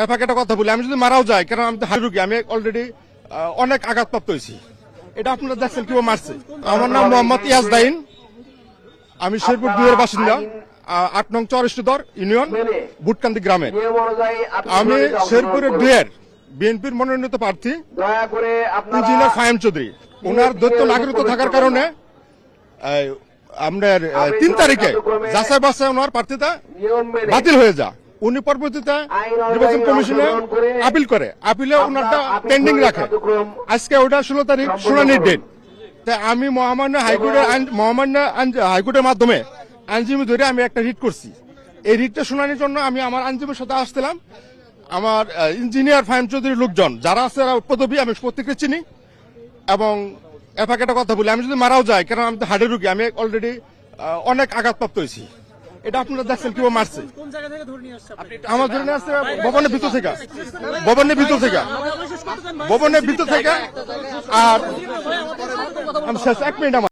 এফাকে একটা কথা বলি, আমি যদি মারাও যাই, কারণ আমি তো হার্ট রোগী, আমি অলরেডি অনেক আঘাতপ্রাপ্ত হয়েছি। এটা আপনারা দেখছেন কিভাবে মারছে। আমার নাম মোহাম্মদ ইয়াজদাইন, আমি শেরপুর 2 এর বাসিন্দা, 8 নং চরেষ্টদর ইউনিয়ন বুটকান্দি গ্রামের। আমি শেরপুরের 2 এর বিএনপির মনোনীত প্রার্থী ইঞ্জিনিয়ার ফাহিম চৌধুরী। ওনার দ্বৈত নাগরিকত্ব থাকার কারণে আপনার 3 তারিখে যাচাই বাছাই ওনার প্রার্থীতা বাতিল হয়ে যায়। উনি পরবর্তীতে নির্বাচন কমিশনে আপিল করে, আপিলে ওনারটা পেন্ডিং রাখে। আজকে ওটা 16 তারিখ শুনানির ডেট। তাই আমি মহামান্য হাইকোর্টের মাধ্যমে আইনজীবী ধরে আমি একটা রিট করছি। এই রিটটা শুনানির জন্য আমি আমার আইনজীবীর সাথে আসছিলাম। আমার ইঞ্জিনিয়ার ফাহিম চৌধুরীর লোকজন যারা আছে পদবী আমি প্রত্যেককে চিনি। এবং এফাকে একটা কথা বলি, আমি যদি মারাও যাই, কারণ আমি তো হার্টের রোগী, আমি অলরেডি অনেক আঘাতপ্রাপ্ত হয়েছি। এটা আপনারা দেখছেন কিভাবে মারছে। আমার ধরে নিয়ে আসছে ভবনের ভিতর থেকে, আর আমি শেষ 1 মিনিট আমার